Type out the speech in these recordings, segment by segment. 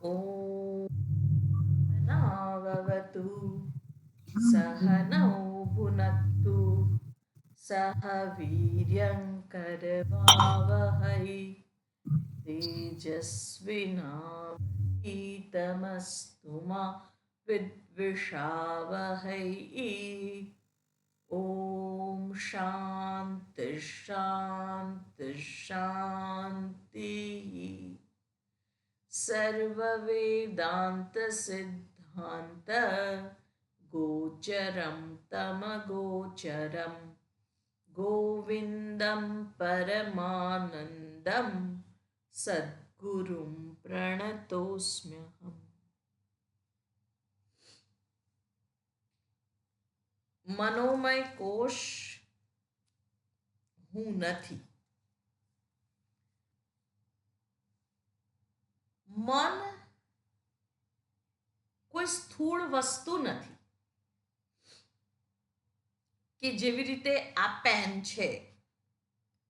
ॐ सहनाववतु सहनौ भुनक्तु सह वीर्यङ्करवावहै तेजस्विनावधीतमस्तु मा विद्विषावहै ॐ शान्ति शान्ति शान्तिः सर्ववेदान्तसिद्धान्त गोचरं तमगोचरं गोविन्दं परमानन्दं सद्गुरुं प्रणतोऽस्म्यहम्। મનોમય કોશ હું નથી. મન કોઈ સ્થૂળ વસ્તુ નથી કે જેવી રીતે આ પેન છે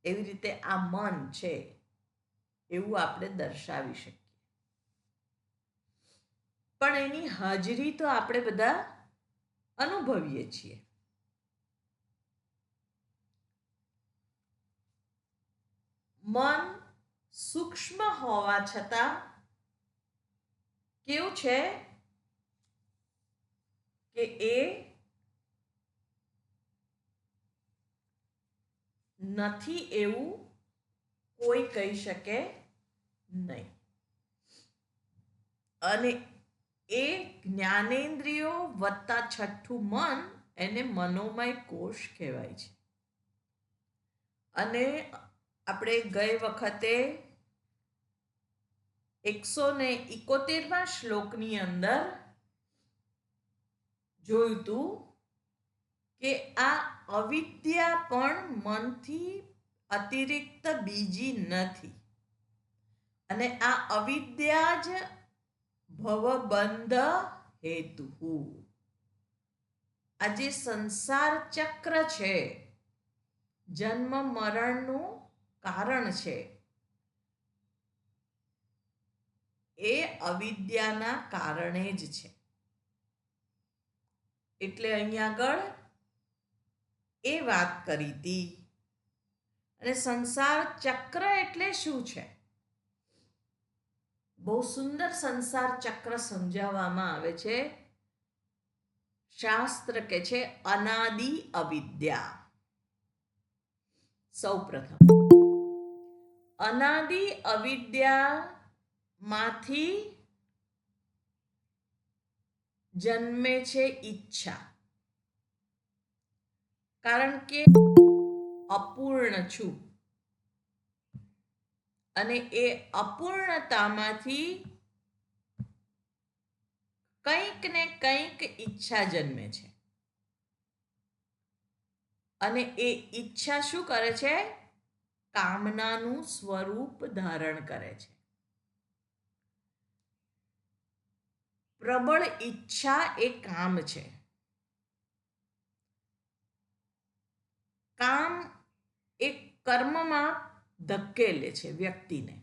એવી રીતે આ મન છે એવું આપણે દર્શાવી શકીએ, પણ એની હાજરી તો આપણે બધા અનુભવીએ છીએ. મન સૂક્ષ્મ હોવા છતાં કેવું છે કે એ નથી એવું કોઈ કહી શકે નહીં. અને એ જ્ઞાનેન્દ્રિયો વત્તા છઠ્ઠું મન એને મનોમય કોશ કહેવાય છે. અને આપણે ગઈ વખતે 171મા શ્લોકની અંદર જોયું હતું કે આ અવિદ્યા પણ મનથી અતિરિક્ત બીજી નથી, અને આ અવિદ્યા જ ભવબંધ હેતુ. આ જે સંસાર ચક્ર છે, જન્મ મરણનું કારણ છે, એ અવિદ્યાના કારણે જ છે. એટલે અહીંયા આગળ એ વાત કરી હતી. અને સંસાર ચક્ર એટલે શું છે? બહુ સુંદર સંસાર ચક્ર સમજાવવામાં આવે છે. શાસ્ત્ર કે છે અનાદિ અવિદ્યા. સૌ પ્રથમ અનાદિ અવિદ્યામાંથી જન્મે છે ઈચ્છા, કારણ કે અપૂર્ણ છું અને એ અપૂર્ણતામાંથી કંઈક ને કંઈક ઈચ્છા જન્મે છે. અને એ ઈચ્છા શું કરે છે? કામનાનું સ્વરૂપ ધારણ કરે છે. પ્રબળ ઈચ્છા એ કામ છે. કામ એ કર્મમાં ધકેલે છે વ્યક્તિને,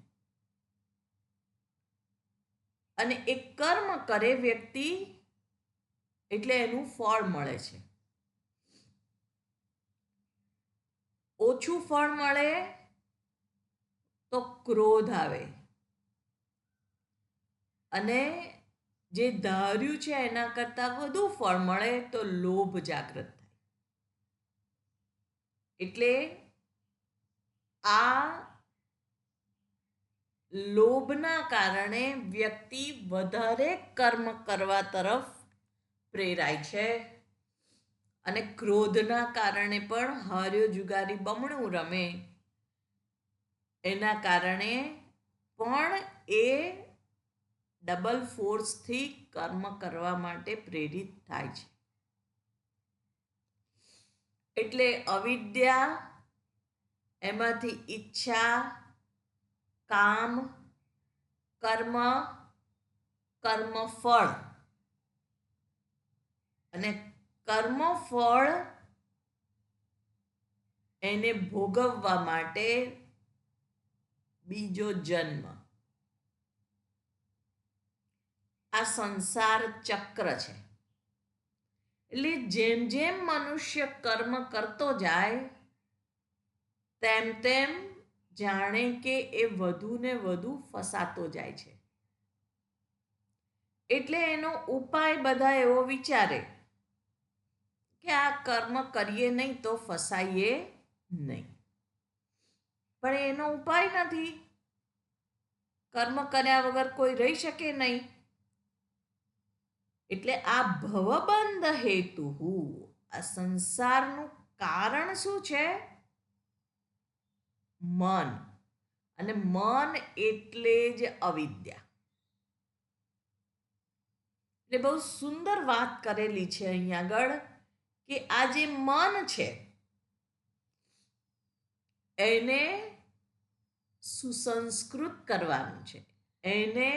અને એ કર્મ કરે વ્યક્તિ એટલે એનું ફળ મળે છે. ઓછું ફળ મળે તો ક્રોધ આવે, અને જે ધાર્યું છે એના કરતાં વધુ ફળ મળે તો લોભ જાગૃત થાય. એટલે આ લોભના કારણે વ્યક્તિ વધારે કર્મ કરવા તરફ પ્રેરાય છે, અને ક્રોધના કારણે પણ હાર્યો જુગારી બમણું રમે, એના કારણે પણ એ ડબલ ફોર્સથી કર્મ કરવા માટે પ્રેરિત થાય છે. એટલે અવિદ્યા, એમાંથી ઈચ્છા, કામ, કર્મ, કર્મફળ, અને કર્મફળ એને ભોગવવા માટે બીજો જન્મ. આ સંસાર ચક્ર છે. એટલે જેમ જેમ મનુષ્ય કર્મ કરતો જાય તેમ તેમ જાણે કે એ વધુ ને વધુ ફસાતો જાય છે. એટલે એનો ઉપાય બધા એવો વિચારે કે આ કર્મ કરીએ નહીં તો ફસાઈએ નહીં. પણ એનો ઉપાય નથી. કર્મ કર્યા વગર કોઈ રહી શકે નહીં. એટલે આ ભવબંધ હેતુ, આ સંસારનું કારણ શું છે? મન. અને મન એટલે જ અવિદ્યા. એટલે બહુ સુંદર વાત કરેલી છે અહીંયા આગળ કે આ જે મન છે એને સુસંસ્કૃત કરવાનું છે. એને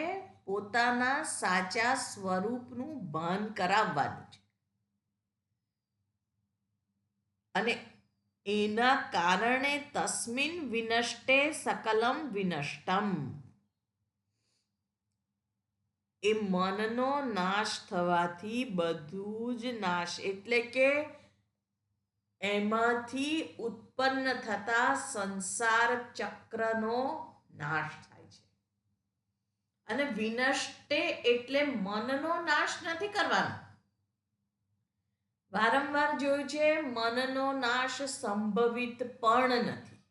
પોતાના સાચા સ્વરૂપનું ભાન કરાવવાનું છે. અને એના કારણે તસ્મિન વિનષ્ટે સકલમ વિનષ્ટમ. એ મનનો નાશ થવાથી બધું જ નાશ, એટલે કે એમાંથી ઉત્પન્ન થતા સંસાર ચક્રનો નાશ થાય છે. અને વિનષ્ટે એટલે મનનો નાશ નથી કરવાનો. વારંવાર જોયું છે મનનો નાશ સંભવિત પણ નથી.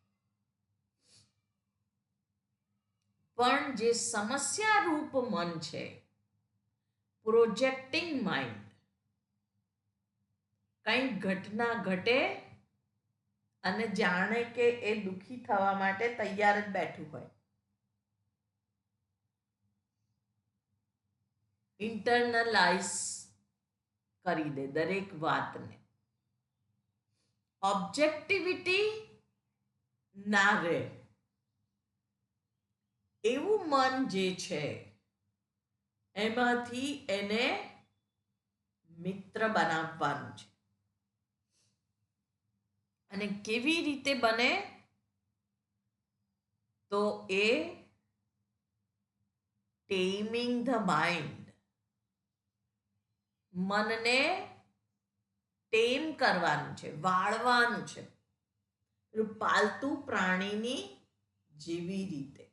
પણ જે સમસ્યા રૂપ મન છે, પ્રોજેક્ટિંગ માઇન્ડ, કંઈ ઘટના ઘટે અને જાણે કે એ દુઃખી થવા માટે તૈયાર જ બેઠું હોય. ઇન્ટરનલાઇઝ કરી દે દરેક વાતને. ઓબ્જેક્ટિવિટી ના રહે એવું મન જે છે એમાંથી એને મિત્ર બનાવવાનું છે. અને કેવી રીતે બને? તો એ ટેમિંગ ધ માઇન્ડ, મનને ટેમ કરવાનું છે, વાળવાનું છે, પાલતુ પ્રાણીની જેવી રીતે.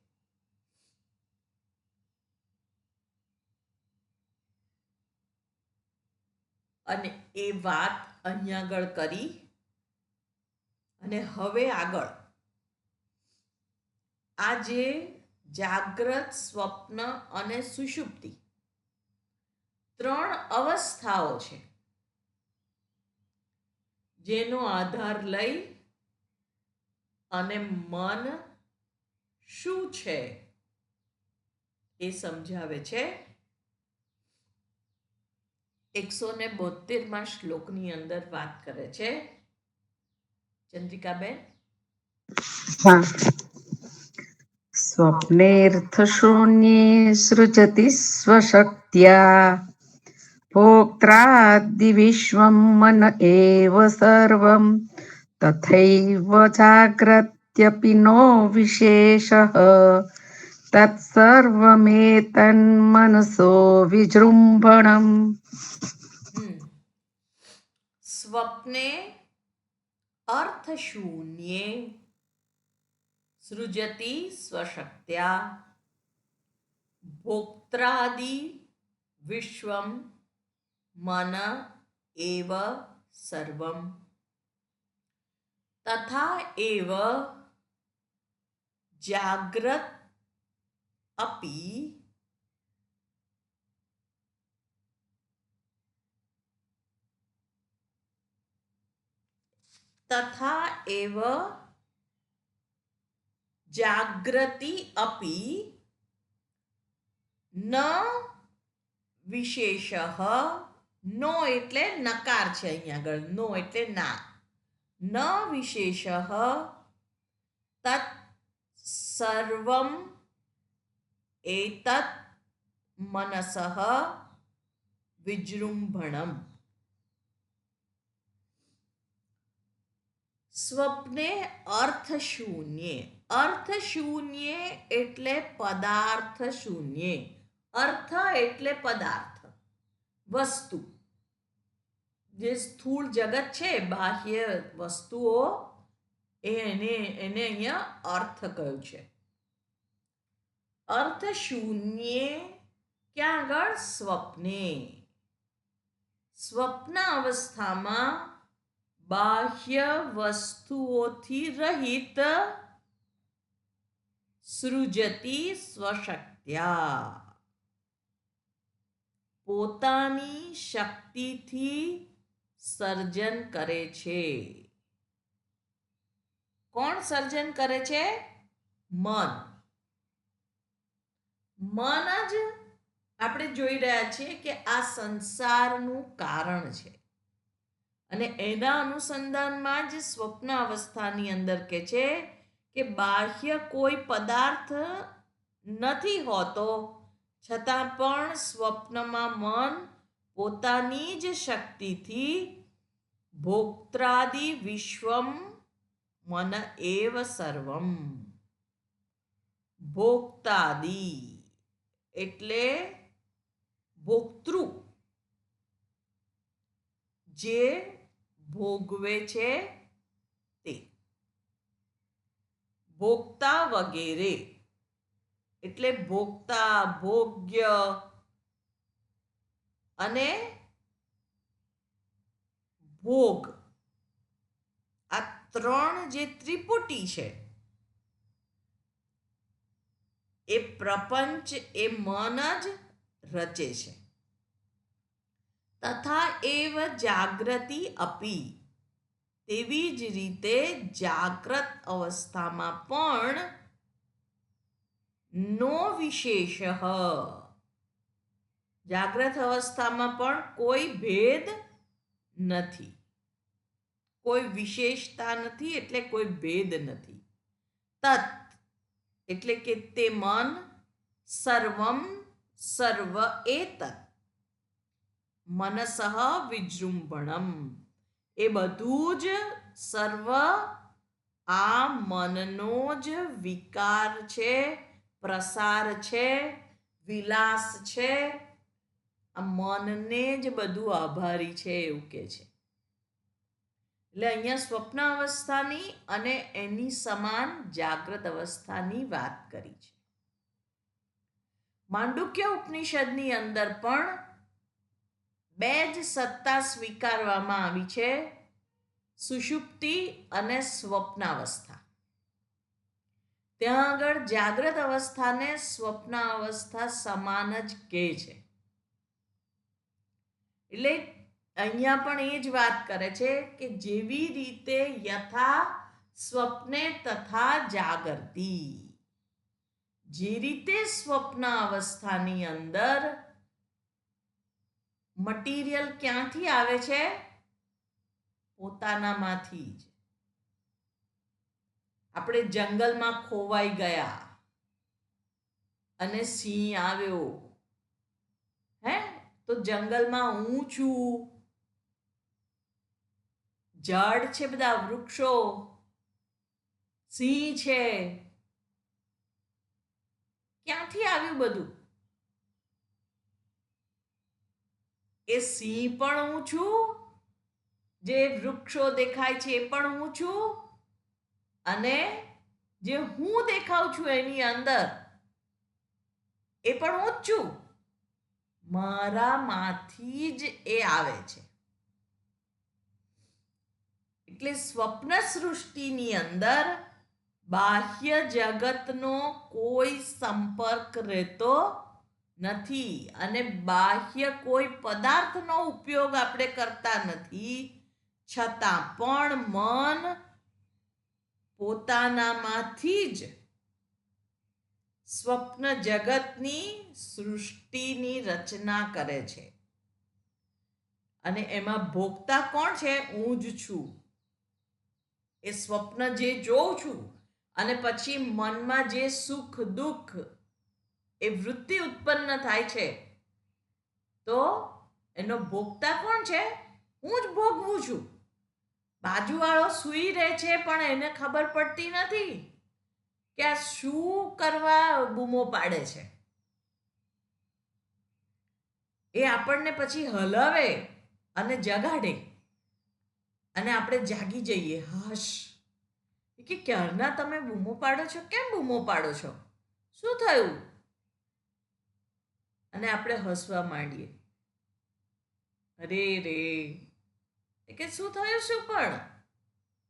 અને એ વાત અહીંયા આગળ કરી અને હવે આગળ આ જે જાગ્રત, સ્વપ્ન અને સુષુપ્તિ ત્રણ અવસ્થાઓ છે જેનો આધાર લઈ અને મન શું છે એ સમજાવે છે. 172માં શ્લોકની અંદર વાત કરે છે. ચંદ્રિકાબેન. હા. स्वप्नेऽर्थशून्ये सृजति स्वशक्त्या भोक्त्रादिविश्वं मन एव सर्वं तथैव जाग्रत्यपि नो विशेषः तत्सर्वमेतन्मनसो विजृम्भणम्. સ્વપ્ને અર્થશૂન્યે સૃજતિ સ્વશક્ત્યા ભોક્ત્રાદિ વિશ્વમ મન એવ સર્વમ તથા એવ જાગ્રત અપી તથા એવ જાગ્રતિ અપી ન વિશેષ. નો એટલે નકાર છે અહીંયા આગળ. નો એટલે ના. ન વિશેષ તત્ સર્વમ એતત મનસઃ વિજૃંભણમ. સ્વપ્ને અર્થશૂન્ય. અર્થશૂન્ય એટલે પદાર્થ શૂન્ય, અર્થ એટલે પદાર્થ, વસ્તુ. જે સ્થૂળ જગત છે, બાહ્ય વસ્તુઓ, એને અહીંયા અર્થ કહ્યું છે. અર્થ શૂન્ય ક્યાં આગળ? સ્વપ્ને. સ્વપ્ન અવસ્થામાં બાહ્ય વસ્તુઓથી રહિત સૃજતી સ્વશક્ત્યા, પોતાની શક્તિથી સર્જન કરે છે. કોણ સર્જન કરે છે? મન. મન જ આપણે જોઈ રહ્યા છીએ કે આ સંસારનું કારણ છે. અને એના અનુસંધાનમાં જ સ્વપ્ન અવસ્થાની અંદર કે છે કે બાહ્ય કોઈ પદાર્થ નથી હોતો, છતાં પણ સ્વપ્નમાં મન પોતાની જ શક્તિથી ભોક્ત્રાદિ વિશ્વમ મન એવ સર્વમ. ભોક્તાદિ એટલે ભોક્તૃ, જે ભોગવે છે તે. ભોક્તા વગેરે એટલે ભોક્તા, ભોગ્ય અને ભોગ. આ ત્રણ જે ત્રિપુટી છે, એ પ્રપંચ એ મન જ રચે છે. તથા એવ જાગૃતિ અપી, તેવી જ રીતે જાગ્રત અવસ્થામાં પણ નો વિશેષ, જાગ્રત અવસ્થામાં પણ કોઈ ભેદ નથી, કોઈ વિશેષતા નથી, એટલે કોઈ ભેદ નથી. તત એટલે કે તે મન, સર્વમ સર્વ એતત, મનસઃ વિજૃંભણમ, એ બધું જ સર્વ આ મનનો જ વિકાર છે, પ્રસાર છે, વિલાસ છે. આ મનને જ બધું આભારી છે એવું કે છે. એટલે અહીંયા સ્વપ્ન અવસ્થાની અને એની સમાન જાગ્રત અવસ્થાની વાત કરી છે. માંડુક્ય ઉપનિષદની અંદર પણ બે જ સત્તા સ્વીકારવામાં આવી છે, સુષુપ્તિ અને સ્વપ્નાવસ્થા. ત્યાં આગળ જાગ્રત અવસ્થાને સ્વપ્ન અવસ્થા સમાન જ કહે છે. એટલે અહીંયા પણ એ જ વાત કરે છે કે જેવી રીતે યથા સ્વપ્ને તથા જાગૃતિ, જે રીતે સ્વપ્ન અવસ્થાની અંદર મટીરિયલ ક્યાંથી આવે છે? પોતાનામાંથી જ. આપણે જંગલમાં ખોવાઈ ગયા અને સિંહ આવ્યો, હે, તો જંગલમાં હું છું, ઝાડ છે, બધા વૃક્ષો, સિંહ છે, ક્યાંથી આવ્યું બધું? એ સિંહ પણ હું છું, જે વૃક્ષો દેખાય છે એ પણ હું છું, અને જે હું દેખાઉં છું એની અંદર એ પણ હું જ છું. મારામાંથી જ એ આવે છે. એટલે સ્વપ્ન સૃષ્ટિની અંદર બાહ્ય જગતનો કોઈ સંપર્ક રહેતો નથી, અને બાહ્ય કોઈ પદાર્થનો ઉપયોગ આપણે કરતા નથી, છતાં પણ મન પોતાનામાંથી જ સ્વપ્ન જગતની સૃષ્ટિની રચના કરે છે. અને એમાં ભોગતા કોણ છે? હું જ છું. એ સ્વપ્ન જે જોઉં છું અને પછી મનમાં જે સુખ દુઃખ એ વૃત્તિ ઉત્પન્ન થાય છે, તો એનો ભોગતા કોણ છે? હું જ ભોગવું છું. બાજુવાળો સૂઈ રહે છે પણ એને ખબર પડતી નથી કે આ શું કરવા બૂમો પાડે છે. એ આપણને પછી હલાવે અને જગાડે અને આપણે જાગી જઈએ. હાશ, કે ક્યારના તમે બૂમો પાડો છો, કેમ બૂમો પાડો છો, શું થયું? અને આપણે હસવા માંડીએ. અરે રે, કે શું થયું, શું પણ?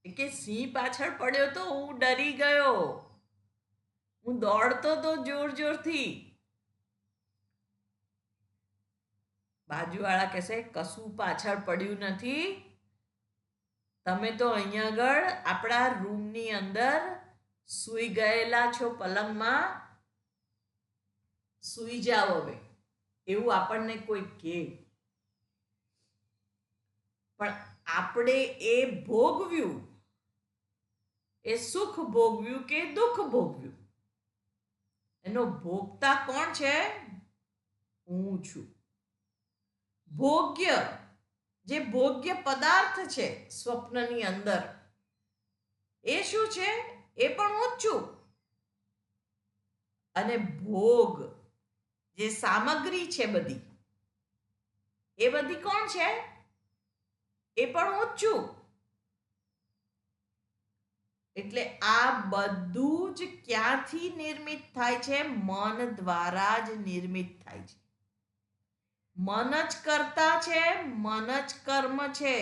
કે સિંહ પાછળ પડ્યો તો હું ડરી ગયો, હું દોડતો તો જોર જોરથી. બાજુવાળા કહેશે કશું પાછળ પડ્યું નથી, તમે તો અહીંયા આગળ આપણા રૂમની અંદર સૂઈ ગયેલા છો, પલંગમાં સૂઈ જાઓ હવે, એવું આપણને કોઈ કહે. પણ આપણે એ ભોગવ્યું, એ સુખ ભોગવ્યું કે દુઃખ ભોગવ્યું, એનો ભોગતા કોણ છે? હું છું. ભોગ્ય, જે ભોગ્ય પદાર્થ છે સ્વપ્નની અંદર, એ શું છે? એ પણ હું જ છું. અને ભોગ, જે સામગ્રી છે બધી, એ બધી કોણ છે? એ પણ હું જ છું. એટલે આ બધું જ ક્યાંથી નિર્મિત થાય છે? મન દ્વારા જ નિર્મિત થાય છે. મન જ કરતા છે, મન જ કર્મ છે.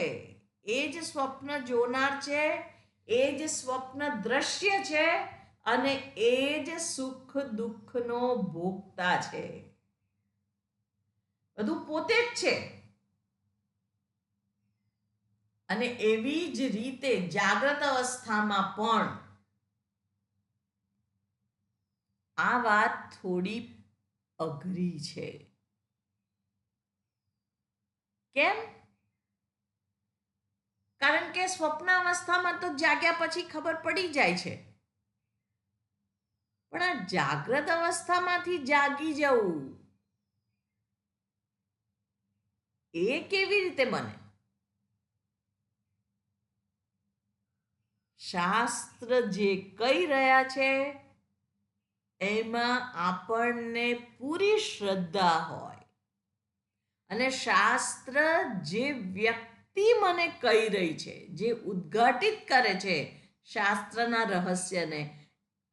એ જ સ્વપ્ન જોનાર છે, એ જ સ્વપ્ન દ્રશ્ય છે, અને એ જ સુખ દુઃખનો ભોગતા છે. બધું પોતે જ છે. અને એવી જ રીતે જાગ્રત અવસ્થામાં પણ આ વાત થોડી અઘરી છે. કેમ? કારણ કે સ્વપ્ન અવસ્થામાં તો જાગ્યા પછી ખબર પડી જાય છે, પણ આ જાગ્રત અવસ્થામાંથી જાગી જવું, એ કેવી રીતે બને? શાસ્ત્ર જે કહી રહ્યા છે એમાં આપણને પૂરી શ્રદ્ધા હોય, અને શાસ્ત્ર જે વ્યક્તિ મને કહી રહી છે, જે ઉદ્ઘાટિત કરે છે શાસ્ત્રના રહસ્યને,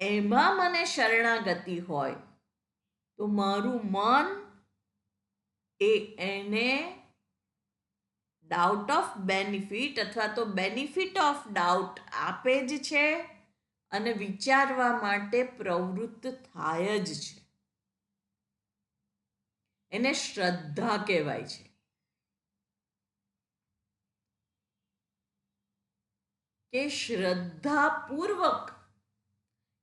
એમાં મને શરણાગતિ હોય, તો મારું મન એને ડાઉટ ઓફ બેનિફિટ અથવા તો બેનિફિટ ઓફ ડાઉટ આપે જ છે, અને વિચારવા માટે પ્રવૃત્ત થાય જ છે. એને શ્રદ્ધા કહેવાય છે. કે શ્રદ્ધાપૂર્વક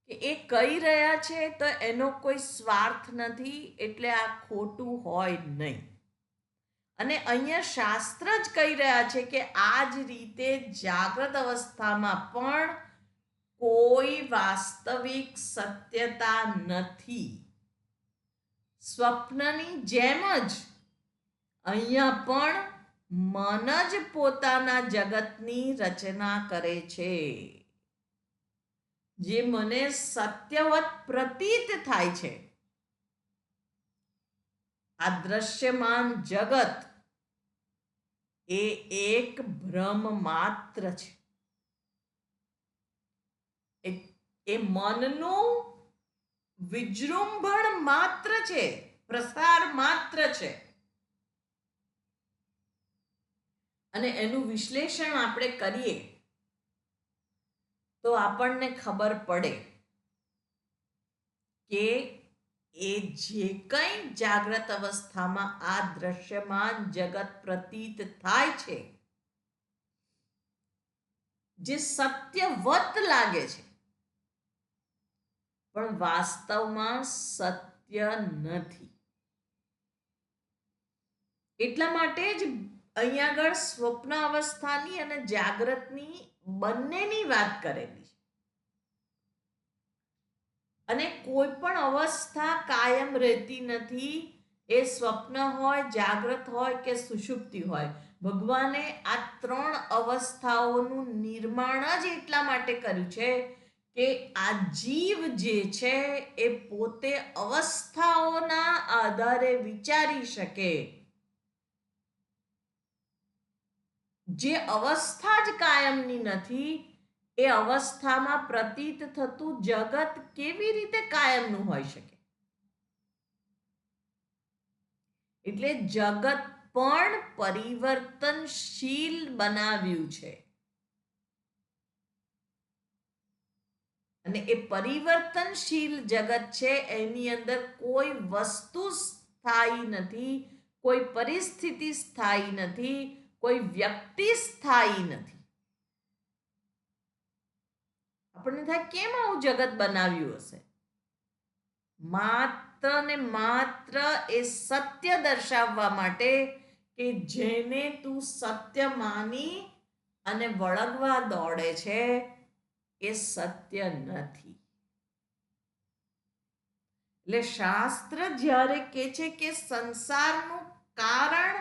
કે એ કહી રહ્યા છે તો એનો કોઈ સ્વાર્થ નથી, એટલે આ ખોટું હોય નહીં. અને અહીંયા શાસ્ત્ર જ કહી રહ્યા છે કે આ જ રીતે જાગ્રત અવસ્થામાં પણ કોઈ વાસ્તવિક સત્યતા નથી. સ્વપ્નની જેમ જ અહીંયા પણ મન જ પોતાના જગતની રચના કરે છે. જે મને સત્યવત પ્રતીત થાય છે, આ દ્રશ્યમાન જગત એ એક ભ્રમ માત્ર છે. એ મનનું વિજૃંભણ માત્ર છે, પ્રસાર માત્ર છે. અને એનું વિશ્લેષણ આપણે કરીએ તો આપણને ખબર પડે કે એ જે કંઈ જાગ્રત અવસ્થામાં આ દ્રશ્યમાન જગત પ્રતીત થાય છે, જે સત્યવત લાગે છે, પણ વાસ્તવમાં સત્ય નથી. એટલા માટે જ અહીંયા આગળ સ્વપ્ન અવસ્થાની અને જાગ્રતની બંનેની વાત કરેલી છે. અને કોઈ પણ અવસ્થા કાયમ રહેતી નથી. એ સ્વપ્ન હોય, જાગ્રત હોય કે સુષુપ્તિ હોય, ભગવાને આ ત્રણ અવસ્થાઓનું નિર્માણ જ એટલા માટે કર્યું છે કે આ જીવ જે છે એ પોતે અવસ્થાઓના આધારે વિચારી શકે જે અવસ્થા જ કાયમની નથી, એ અવસ્થામાં પ્રતીત થતું જગત કેવી રીતે કાયમનું હોઈ શકે? એટલે જગત પણ પરિવર્તનશીલ બનાવ્યું છે, અને એ પરિવર્તનશીલ જગત છે, એની અંદર કોઈ વસ્તુ સ્થાયી નથી, કોઈ પરિસ્થિતિ સ્થાયી નથી, કોઈ વ્યક્તિ સ્થાયી નથી. આપણને થાય કેમ આવું જગત બનાવ્યું હશે? માત્ર ને માત્ર એ સત્ય દર્શાવવા માટે કે જેને તું સત્ય માની અને વળગવા દોડે છે એ સત્ય નથી. એટલે શાસ્ત્ર જ્યારે કહે છે કે સંસારનું કારણ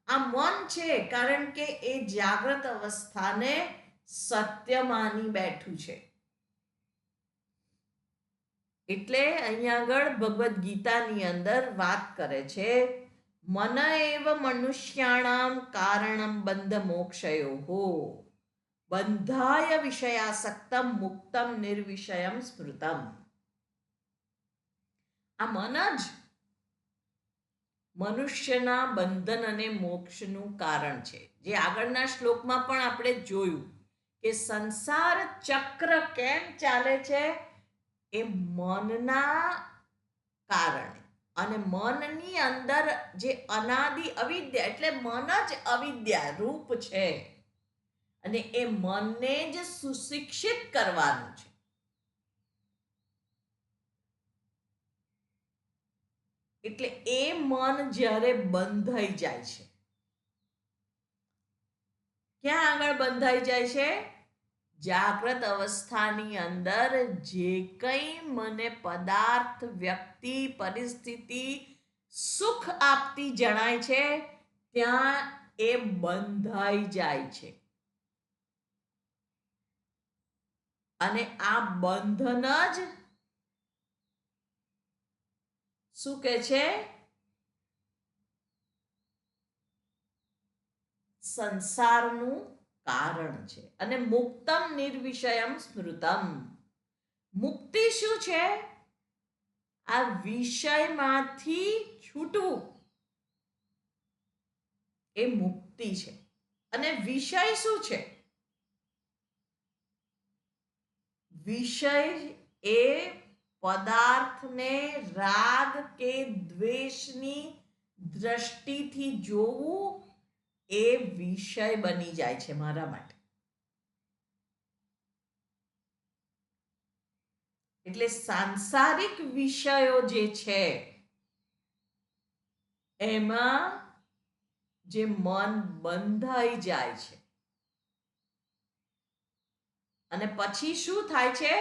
આ મન છે, કારણ કે એ જાગ્રત અવસ્થાને સત્ય માની બેઠું છે. એટલે અહીંયા આગળ ભગવદ્ ગીતાની અંદર વાત કરે છે, મન એવ મનુષ્યાણામ કારણમ બંધ મોક્ષયો બંધાય વિષયાસક્તમ મુક્તમ નિર્વિષયમ સ્મૃતમ. આ મન જ મનુષ્યના બંધન અને મોક્ષનું કારણ છે. જે આગળના શ્લોકમાં પણ આપણે જોયું કે સંસાર ચક્ર કેમ ચાલે છે, એ મનના કારણે. અને મનની અંદર જે અનાદિ અવિદ્યા, એટલે મન જ અવિદ્યા રૂપ છે, અને એ મનને જ સુશિક્ષિત કરવાનું છે. એટલે એ મન જ્યારે બંધાઈ જાય છે, ક્યાં આગળ બંધાઈ જાય છે? જાગ્રત અવસ્થાની અંદર જે કંઈ મને પદાર્થ, વ્યક્તિ, પરિસ્થિતિ સુખ આપતી જણાય છે, ત્યાં એ બંધાઈ જાય છે. અને આ બંધન જ શું કહે છે? સંસારનું કારણ છે. અને મુક્તમ નિર્વિષયમ સ્મૃતમ. મુક્તિ શું છે? આ વિષયમાંથી છૂટવું એ મુક્તિ છે. અને વિષય શું છે? વિષય એ પદાર્થને રાગ કે દ્વેષની દ્રષ્ટિથી જોવું, એ વિષય બની જાય છે મારા માટે. એટલે સાંસારિક વિષયો જે છે એમાં જે મન બંધાઈ જાય છે, અને પછી શું થાય છે?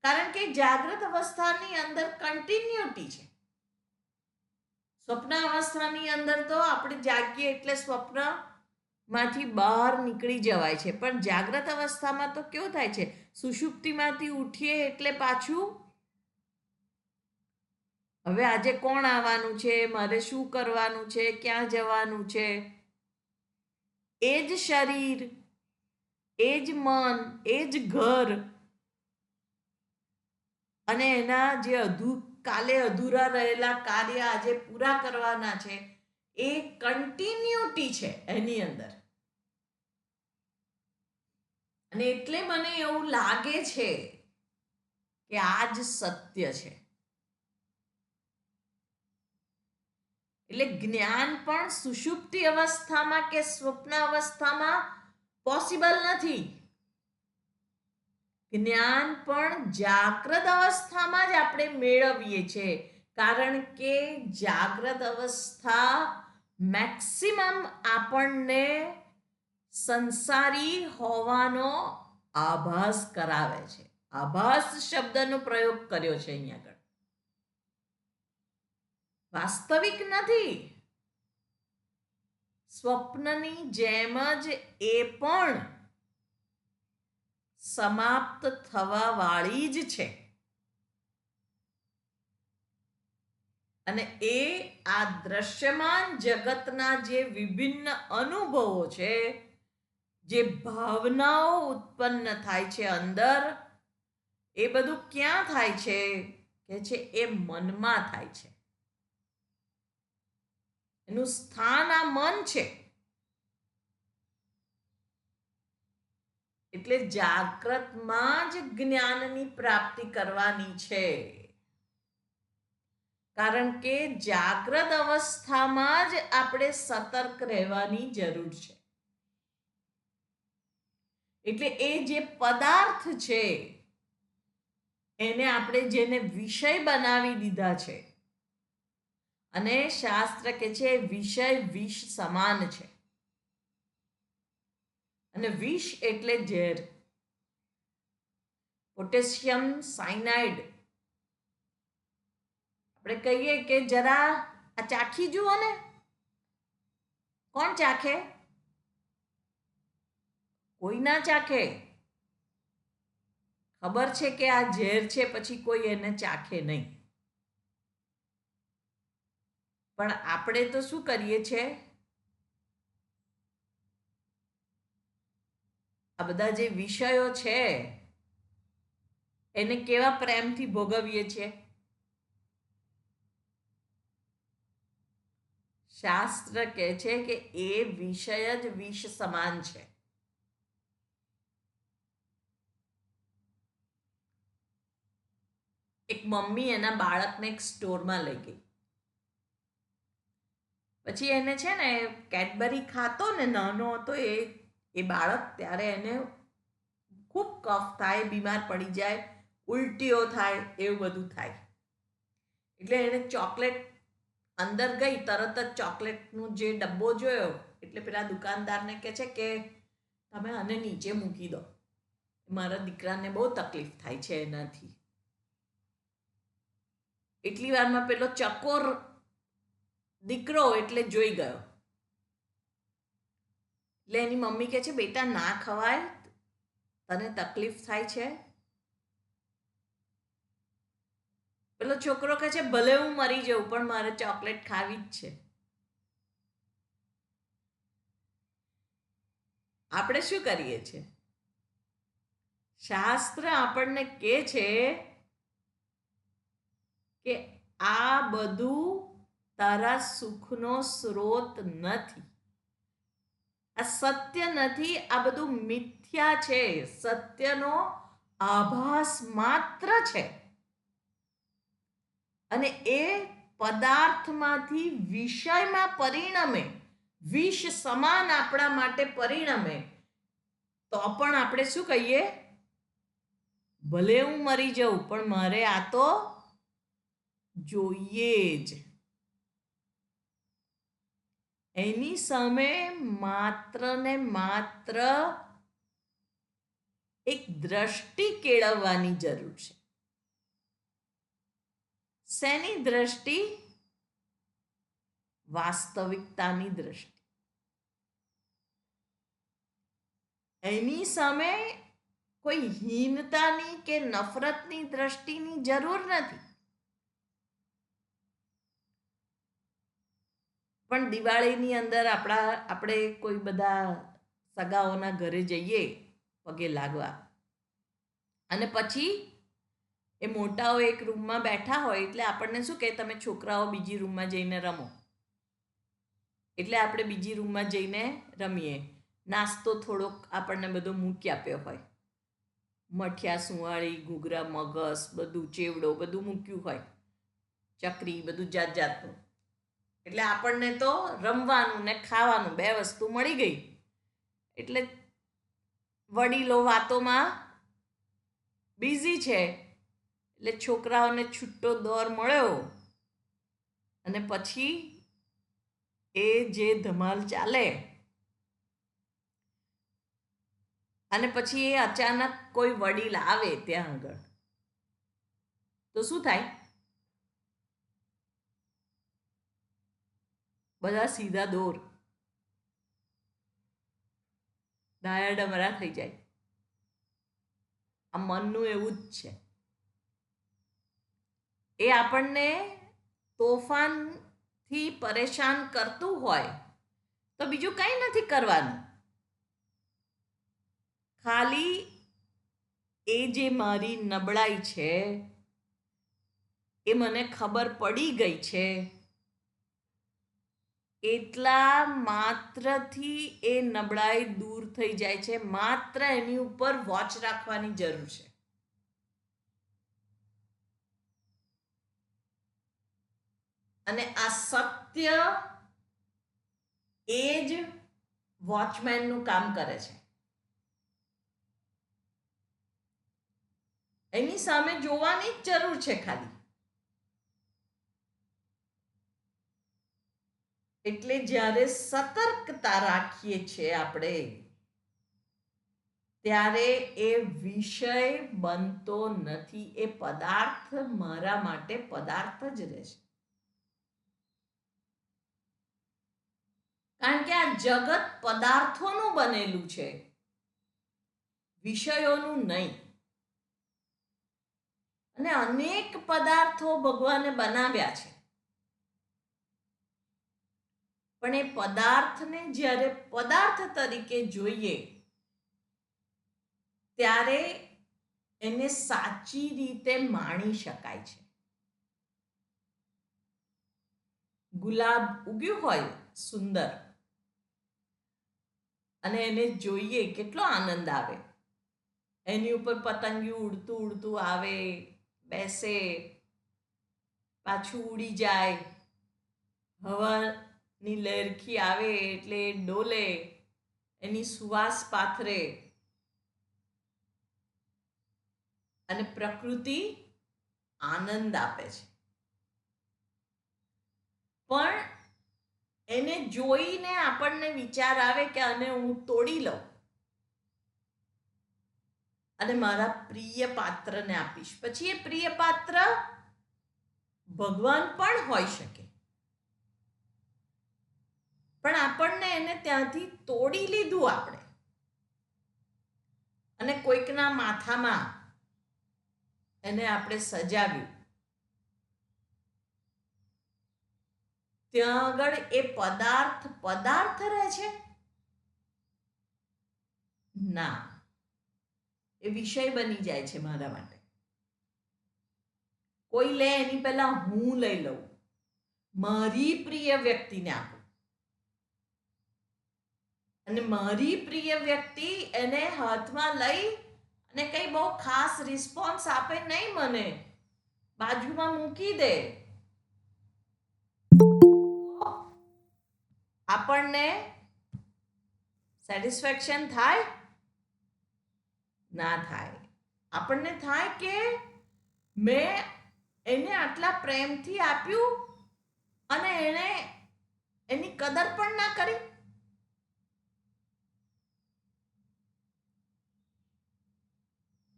કારણ કે જાગ્રત અવસ્થાની અંદર કન્ટિન્યુટી છે. સ્વપ્ન અવસ્થાની અંદર તો આપણે જાગીએ એટલે સ્વપ્ન માંથી બહાર નીકળી જવાય છે, પણ જાગ્રત અવસ્થામાં તો કેવું થાય છે? સુષુપ્તિમાંથી ઉઠીએ એટલે પાછું હવે આજે કોણ આવવાનું છે, મારે શું કરવાનું છે, ક્યાં જવાનું છે, એ જ શરીર, એ જ મન, એ જ ઘર, અને એના જે કાલે અધૂરા રહેલા કાર્ય આજે પૂરા કરવાના છે, એ કન્ટિન્યુટી છે એની અંદર. અને એટલે મને એવું લાગે છે કે આ જ સત્ય છે. એટલે જ્ઞાન પણ સુષુપ્તિ અવસ્થામાં કે સ્વપ્ન અવસ્થામાં પોસિબલ નથી. જ્ઞાન પણ જાગ્રત અવસ્થામાં જ આપણે મેળવીએ છીએ, કારણ કે જાગ્રત અવસ્થા મેક્સિમમ આપણને સંસારી હોવાનો આભાસ કરાવે છે. આભાસ શબ્દનો પ્રયોગ કર્યો છે અહીંયા આગળ. વાસ્તવિક નથી. સ્વપ્નની જેમ જ એ પણ સમાપ્ત થવા વાળી જ છે. અને એ આ દ્રશ્યમાન જગતના જે વિભિન્ન અનુભવો છે, જે ભાવનાઓ ઉત્પન્ન થાય છે અંદર, એ બધું ક્યાં થાય છે કે છે એ મનમાં થાય છે. એનું સ્થાન આ મન છે. એટલે જાગ્રતમાં જ જ્ઞાનની પ્રાપ્તિ કરવાની છે. કારણ કે જાગ્રત અવસ્થામાં જ આપણે સતર્ક રહેવાની જરૂર છે. એટલે એ જે પદાર્થ છે એને આપણે જેને વિષય બનાવી દીધા છે, અને શાસ્ત્ર કે છે વિષય વિષ સમાન છે. અને વિષ એટલે ઝેર. પોટેશિયમ સાયનાઇડ આપણે કહીએ કે જરા આ ચાખી જુઓ ને. કોણ ચાખે? કોઈ ના ચાખે. ખબર છે કે આ ઝેર છે, પછી કોઈ એને ચાખે નહીં. પણ આપણે તો શું કરીએ છીએ? આ બધા જે વિષયો છે એને કેવા પ્રેમથી ભોગવીએ છીએ. શાસ્ત્ર કહે છે કે એ વિષય જ વિષ સમાન છે. એક મમ્મી એના બાળકને એક સ્ટોરમાં લઈ ગઈ. પછી એને છે ને કેડબરી ખાતો ને, નાનો હતો એ બાળક, ત્યારે એને ખૂબ કફ થાય, બીમાર પડી જાય, ઉલટીઓ થાય, એવું બધું થાય. એટલે એને ચોકલેટ અંદર ગઈ, તરત જ ચોકલેટનું જે ડબ્બો જોયો એટલે પેલા દુકાનદારને કહે છે કે તમે આને નીચે મૂકી દો, મારા દીકરાને બહુ તકલીફ થાય છે એનાથી. એટલી વારમાં પેલો ચકોર દીકરો એટલે જોઈ ગયો. એટલે એની મમ્મી કહે છે બેટા ના ખવાય, તને તકલીફ થાય છે. પેલો છોકરો કહે છે ભલે હું મરી જાઉં પણ મારે ચોકલેટ ખાવી જ છે. આપણે શું કરીએ છીએ? શાસ્ત્ર આપણને કહે છે કે આ બધું તારા સુખનો સ્રોત નથી, આ સત્ય નથી, આ બધું મિથ્યા છે, સત્યનો આભાસ માત્ર છે. અને એ પદાર્થમાંથી વિષયમાં પરિણમે, વિષ સમાન આપણા માટે પરિણમે, તો પણ આપણે શું કહીએ? ભલે હું મરી જાઉં પણ મારે આ તો જોઈએ જ. એની સામે માત્ર ને માત્ર એક દ્રષ્ટિ કેળવવાની જરૂર છે. શેની દ્રષ્ટિ? વાસ્તવિકતાની દ્રષ્ટિ. એની સામે કોઈ હીનતાની કે નફરતની દ્રષ્ટિની જરૂર નથી. પણ દિવાળીની અંદર આપણે કોઈ બધા સગાઓના ઘરે જઈએ પગે લાગવા, અને પછી એ મોટાઓ એક રૂમમાં બેઠા હોય એટલે આપણને શું કહે, તમે છોકરાઓ બીજી રૂમમાં જઈને રમો. એટલે આપણે બીજી રૂમમાં જઈને રમીએ. નાસ્તો થોડોક આપણને બધો મૂકી આપ્યો હોય, મઠિયા, સુંવાળી, ઘૂઘરા, મગસ, બધું ચેવડો બધું મૂક્યું હોય, ચકરી, બધું જાત જાતનું. એટલે આપણને તો રમવાનું ને ખાવાનું બે વસ્તુ મળી ગઈ. એટલે વડીલો વાતોમાં બિઝી છે, એટલે છોકરાઓને છૂટો દોર મળ્યો અને પછી એ જે ધમાલ ચાલે. અને પછી એ અચાનક કોઈ વડીલ આવે ત્યાં આગળ, તો શું થાય? બધા સીધા દોર, ડાયા ડમરા થઈ જાય. આ મનનું એવું જ છે. એ આપણને તોફાનથી પરેશાન કરતું હોય તો બીજું કંઈ નથી કરવાનું. ખાલી એ જે મારી નબળાઈ છે એ મને ખબર પડી ગઈ છે, એટલા માત્રથી એ નબળાઈ દૂર થઈ જાય છે. માત્ર એની ઉપર વોચ રાખવાની જરૂર છે. અને આ સત્ય એ જ વોચમેનનું કામ કરે છે. એની સામે જોવાની જ જરૂર છે ખાલી. એટલે જ્યારે સતર્કતા રાખીએ છીએ આપણે, ત્યારે એ વિષય બનતો નથી. એ પદાર્થ મારા માટે પદાર્થ જ રહેશે. કારણ કે આ જગત પદાર્થોનું બનેલું છે, વિષયોનું નહીં. અને અનેક પદાર્થો ભગવાને બનાવ્યા છે, પણ એ પદાર્થને જ્યારે પદાર્થ તરીકે જોઈએ ત્યારે એને સાચી રીતે માણી શકાય છે. ગુલાબ ઉગ્યું હોય સુંદર, અને એને જોઈએ કેટલો આનંદ આવે. એની ઉપર પતંગિયું ઉડતું ઉડતું આવે, બેસે, પાછું ઉડી જાય, હવાની લહેરખી આવે એટલે ડોલે, એની સુવાસ પાથરે, અને પ્રકૃતિ આનંદ આપે છે. પણ એને જોઈને આપણને વિચાર આવે કે આને હું તોડી લઉં અને મારા પ્રિય પાત્રને આપીશ. પછી એ પ્રિય પાત્ર ભગવાન પણ હોઈ શકે, પણ આપણને એને ત્યાંથી તોડી લીધું આપણે, અને કોઈકના માથામાં એને આપણે સજાવ્યું. ત્યાં આગળ એ પદાર્થ પદાર્થ રહે છે? ના, એ વિષય બની જાય છે મારા માટે. કોઈ લે એની પહેલા હું લઈ લઉં, મારી પ્રિય વ્યક્તિને આપું, અને મારી પ્રિય વ્યક્તિ એને હાથમાં લઈ અને કઈ બહુ ખાસ રિસ્પોન્સ આપે નહીં, મને બાજુમાં મૂકી દે, આપણને સેટિસ્ફેક્શન થાય? ના થાય. આપણને થાય કે મેં એને આટલા પ્રેમથી આપ્યું અને એણે એની કદર પણ ના કરી.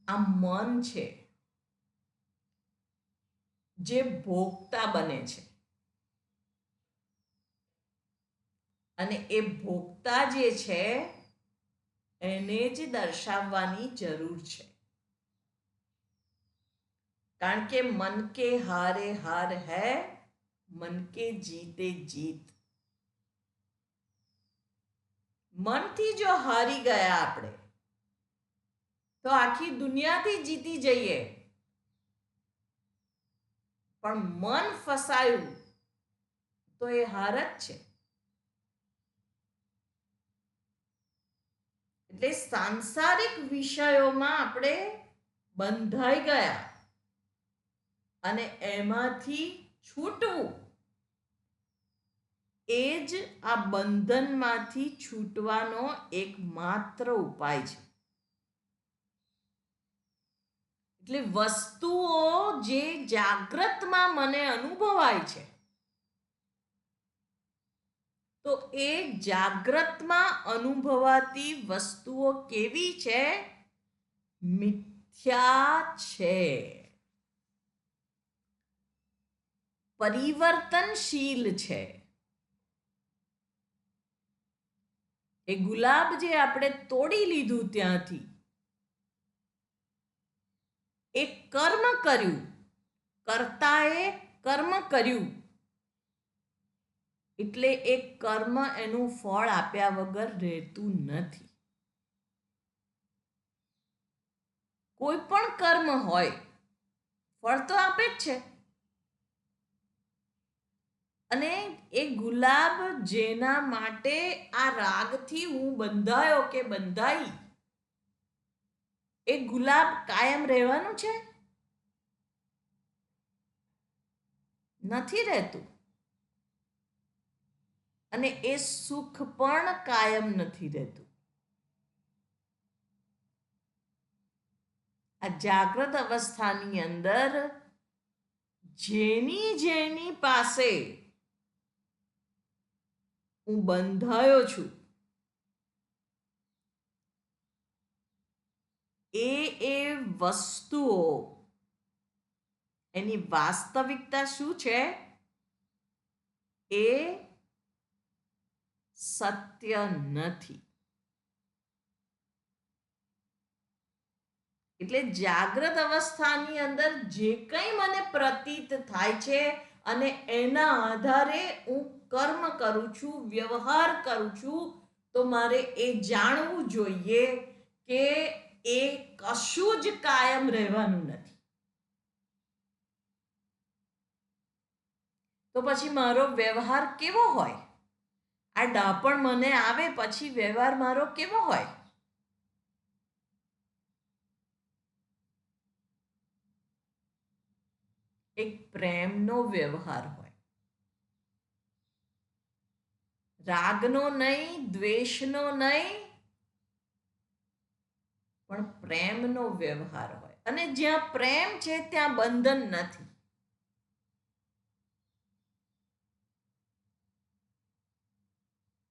આ મન છે જે ભોગતા બને છે, અને એ ભોગતા જે છે એને જ દર્શાવવાની જરૂર છે. કારણ કે મન કે હારે હાર હૈ, મન કે જીતે જીત. મનથી જો હારી ગયા આપણે તો આખી દુનિયાથી જીતી જઈએ, પણ મન ફસાયું તો એ હાર જ છે. એટલે સાંસારિક વિષયોમાં આપણે બંધાઈ ગયા અને એમાંથી છૂટવું એ જ આ બંધનમાંથી છૂટવાનો એકમાત્ર ઉપાય છે. એટલે વસ્તુઓ જે જાગ્રતમાં મને અનુભવાય છે, તો એ જાગ્રતમાં અનુભવાતી વસ્તુઓ કેવી છે? મિથ્યા છે, પરિવર્તનશીલ છે. એ ગુલાબ જે આપણે તોડી લીધું ત્યાંથી, એ કર્મ કર્યું, કર્તાએ કર્મ કર્યું, એટલે એ કર્મ એનું ફળ આપ્યા વગર રહેતું નથી. કોઈ પણ કર્મ હોય ફળ તો આપે જ છે. અને એ ગુલાબ જેના માટે આ રાગથી હું બંધાયો કે બંધાઈ, એ ગુલાબ કાયમ રહેવાનું છે? નથી રહેતું. અને એ સુખ પણ કાયમ નથી રહેતું. આ જાગ્રત અવસ્થાની અંદર જેની પાસે હું બંધાયો છું, એ વસ્તુઓ એની વાસ્તવિકતા શું છે? એ સત્ય નથી. એટલે જાગ્રત અવસ્થાની અંદર જે કંઈ મને પ્રતીત થાય છે અને એના આધારે હું કર્મ કરું છું, વ્યવહાર કરું છું, તો મારે એ જાણવું જોઈએ કે એ કશું જ કાયમ રહેવાનું નથી. તો પછી મારો વ્યવહાર કેવો હોય? આ ડાપણ મને આવે પછી વ્યવહાર મારો કેવો હોય? એક પ્રેમનો વ્યવહાર હોય. રાગનો નહીં, દ્વેષનો નહીં, પણ પ્રેમનો વ્યવહાર હોય. અને જ્યાં પ્રેમ છે ત્યાં બંધન નથી.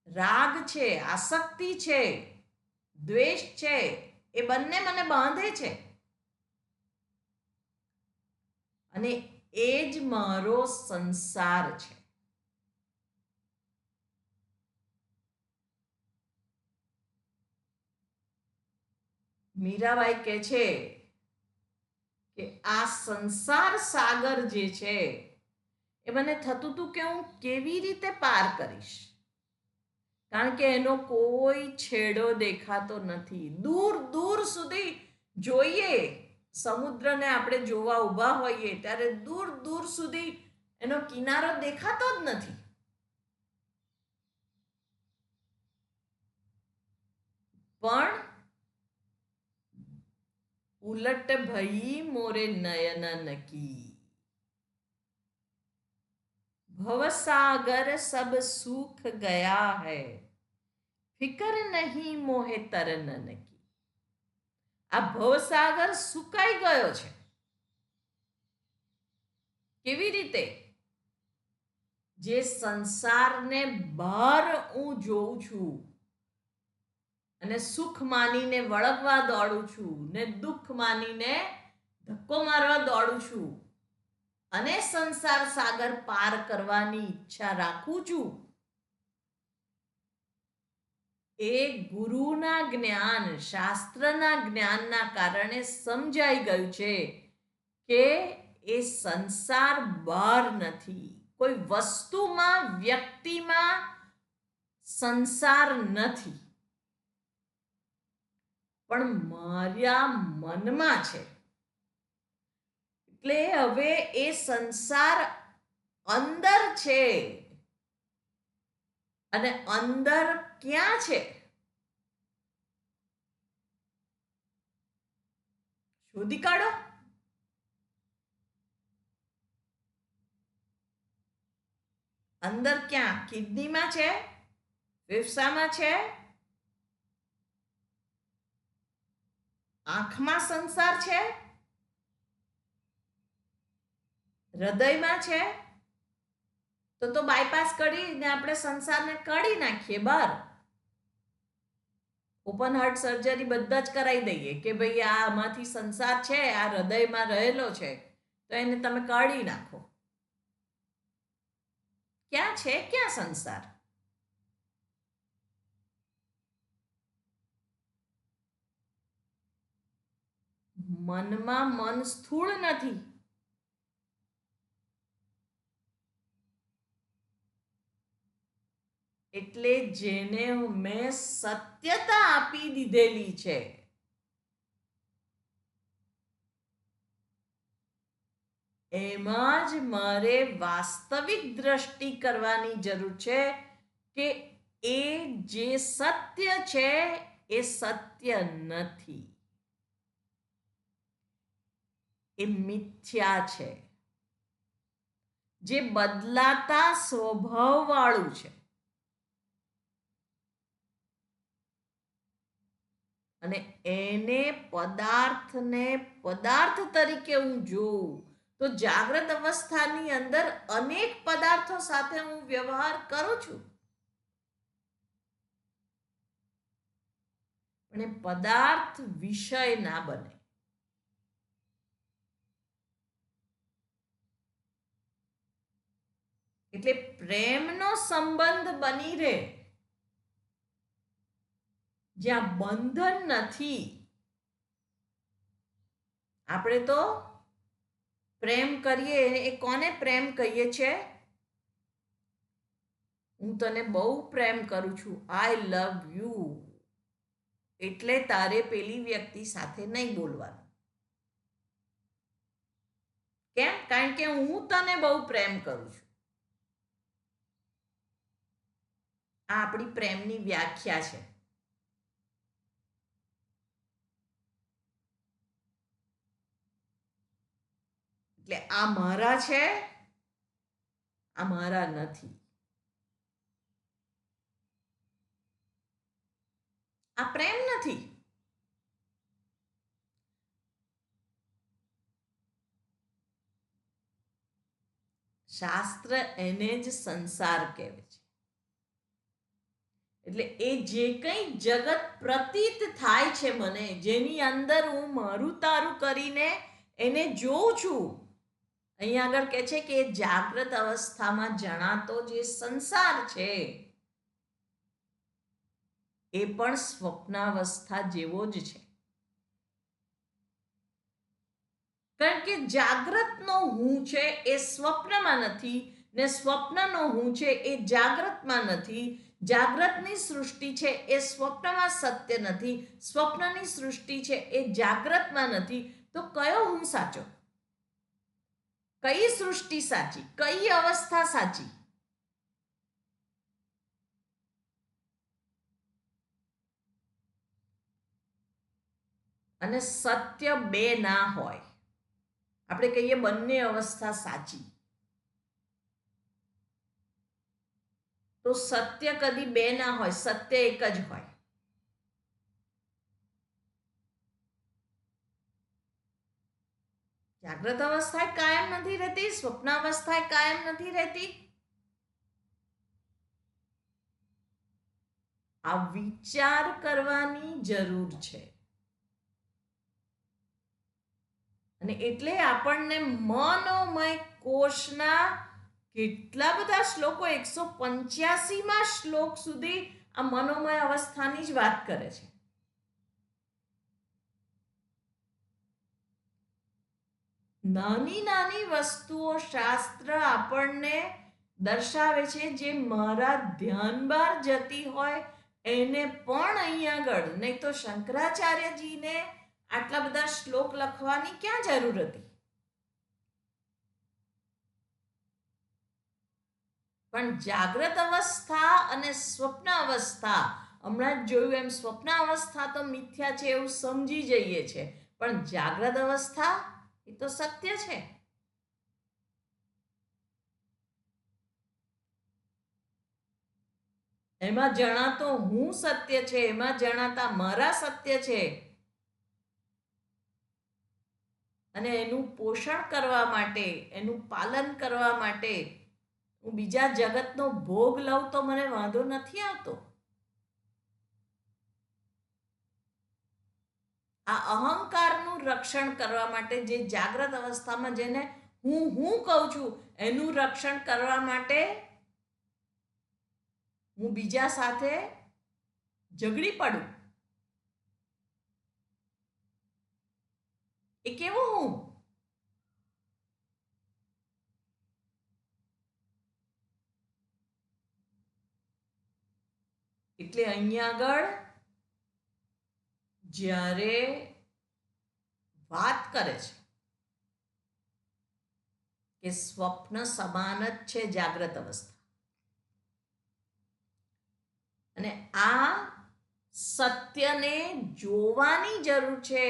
રાગ છે, આસક્તિ છે, દ્વેષ છે, એ બંને મને બાંધે છે. અને એ જ મારો સંસાર છે. મીરાબાઈ કહે છે કે આ સંસાર સાગર જે છે એ મને થતું હતું કે હું કેવી રીતે પાર કરીશ, કારણ કે એનો કોઈ છેડો દેખાતો નથી. દૂર દૂર સુધી જોઈએ, સમુદ્રને આપણે જોવા ઊભા હોઈએ ત્યારે દૂર દૂર સુધી એનો કિનારો દેખાતો જ નથી. પણ ઉલટ ભઈ મોરે નયન નકી, भवसागर सब सूख गया है, फिकर नहीं मोहे तरनन की. આ ભવસાગર સુકાઈ ગયો છે. કેવી રીતે? જે સંસારને બહાર હું જોઉં છું અને સુખ માનીને વળગવા દોડું છું ને દુઃખ માનીને ધક્કો મારવા દોડું છું અને સંસાર સાગર પાર કરવાની ઈચ્છા રાખું છું, એ ગુરુના જ્ઞાન, શાસ્ત્રના જ્ઞાનના કારણે સમજાઈ ગયું છે કે એ સંસાર બહાર નથી. કોઈ વસ્તુમાં, વ્યક્તિમાં સંસાર નથી, પણ મારા મનમાં છે. એટલે હવે એ સંસાર અંદર છે. અને અંદર ક્યાં છે? શોધી કાઢો. અંદર ક્યાં? કિડનીમાં છે? ફેફસામાં છે? આંખમાં સંસાર છે? હૃદયમાં છે? તો બાયપાસ કરીને આપણે સંસારને કાઢી નાખીએ બહાર. ઓપન હાર્ટ સર્જરી બધા જ કરાવી દઈએ કે ભાઈ આમાંથી સંસાર છે, આ હૃદયમાં રહેલો છે, તો એને તમે કાઢી નાખો. ક્યાં છે? ક્યાં સંસાર? મનમાં મન સ્થૂળ નથી. એટલે જેને મેં સત્યતા આપી દીધેલી છે, એમાં જ મારે વાસ્તવિક દ્રષ્ટિ કરવાની જરૂર છે કે એ જે સત્ય છે એ સત્ય નથી, એ મિથ્યા છે, જે બદલાતા સ્વભાવવાળું છે. અને એને પદાર્થને પદાર્થ તરીકે હું જોઉં તો જાગ્રત અવસ્થાની અંદર અનેક પદાર્થો સાથે હું વ્યવહાર કરું છું, પણ એ પદાર્થ વિષય ના બને. એટલે પ્રેમનો સંબંધ બની રહે જ્યાં બંધન નથી. આપણે તો પ્રેમ કરીએ એ કોને પ્રેમ કહીએ છે? હું તને બહુ પ્રેમ કરું છું, આઈ લવ યુ, એટલે તારે પેલી વ્યક્તિ સાથે નહીં બોલવાનું. કેમ? કારણ કે હું તને બહુ પ્રેમ કરું છું. આ આપણી પ્રેમની વ્યાખ્યા છે. એટલે આ મારા છે, આ મારા નથી. આ પ્રેમ નથી. શાસ્ત્ર એને જ સંસાર કહેવે છે. એટલે એ જે કંઈ જગત પ્રતીત થાય છે મને, જેની અંદર હું મારું તારું કરીને એને જોઉં છું, અહીંયા આગળ કહે છે કે જાગ્રત અવસ્થામાં જણાતો જે સંસાર છે એ પણ સ્વપ્નાવસ્થા જેવો જ છે. કારણ કે જાગ્રતનો હું છે એ સ્વપ્નમાં નથી, ને સ્વપ્નનો હું છે એ જાગ્રતમાં નથી. જાગ્રતની સૃષ્ટિ છે એ સ્વપ્નમાં સત્ય નથી, સ્વપ્નની સૃષ્ટિ છે એ જાગ્રતમાં નથી. તો કયો હું સાચો? કઈ સૃષ્ટિ સાચી? કઈ અવસ્થા સાચી? અને સત્ય બે ના હોય. આપણે કહીએ બંને અવસ્થા સાચી, તો સત્ય કદી બે ના હોય, સત્ય એક જ હોય. જાગ્રત અવસ્થા કાયમ નથી રહેતી, સ્વપ્નાવસ્થા કાયમ નથી રહેતી. આ વિચાર કરવાની જરૂર છે. અને એટલે આપણને મનોમય કોષના કેટલા બધા શ્લોકો, 185માં શ્લોક સુધી આ મનોમય અવસ્થાની જ વાત કરે છે. નાની નાની વસ્તુઓ શાસ્ત્ર આપણને દર્શાવે છે, જે મારા ધ્યાન બહાર જતી હોય એને પણ અહીંયા આગળ, નહીં તો શંકરાચાર્યજીને આટલા બધા શ્લોક લખવાની ક્યાં જરૂર હતી? પણ જાગ્રત અવસ્થા અને સ્વપ્ન અવસ્થા, હમણાં જ જોયું એમ, સ્વપ્ન અવસ્થા તો મિથ્યા છે એવું સમજી જઈએ છે, પણ જાગ્રત અવસ્થા એ તો સત્ય છે. એમાં જણાતો હું સત્ય છે, એમાં જણાતા મારા સત્ય છે. અને એનું પોષણ કરવા માટે, એનું પાલન કરવા માટે હું બીજા જગતનો ભોગ લઉં તો મને વાંધો નથી આવતો. આ અહંકારનું રક્ષણ કરવા માટે, જે જાગ્રત અવસ્થામાં જેને હું કહું છું, એનું રક્ષણ કરવા માટે હું બીજા સાથે ઝઘડી પડું, એ કેવો હું? એટલે અહીંયા આગળ જ્યારે વાત કરે છે કે સ્વપ્ન સમાન જ છે જાગ્રત અવસ્થા, અને આ સત્યને જોવાની જરૂર છે,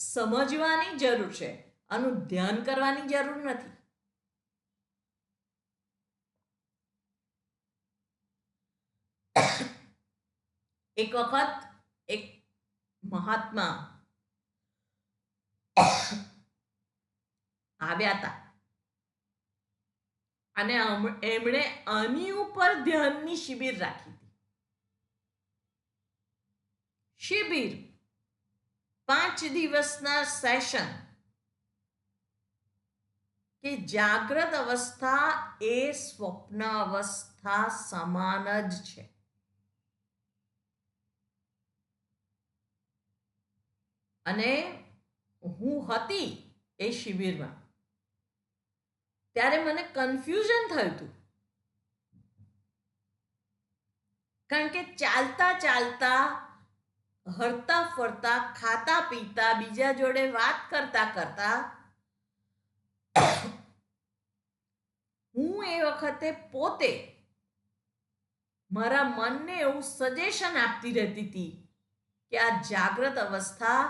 સમજવાની જરૂર છે, આનું ધ્યાન કરવાની જરૂર નથી. એક વખત એક મહાત્મા આવ્યા હતા અને એમણે આની ઉપર ધ્યાનની શિબિર રાખી હતી. શિબિર 5 દિવસના સેશન, કે જાગ્રત અવસ્થા એ સ્વપ્ન અવસ્થા સમાન જ છે. અને હું હતી એ શિબિરમાં, ત્યારે મને કન્ફ્યુઝન થયું હતું, કારણ કે ચાલતા ચાલતા, હરતા ફરતા, ખાતા પીતા, બીજા જોડે વાત કરતા કરતા હું એ વખતે પોતે મારા મનને એવું સજેશન આપતી રહેતી હતી કે આ જાગ્રત અવસ્થા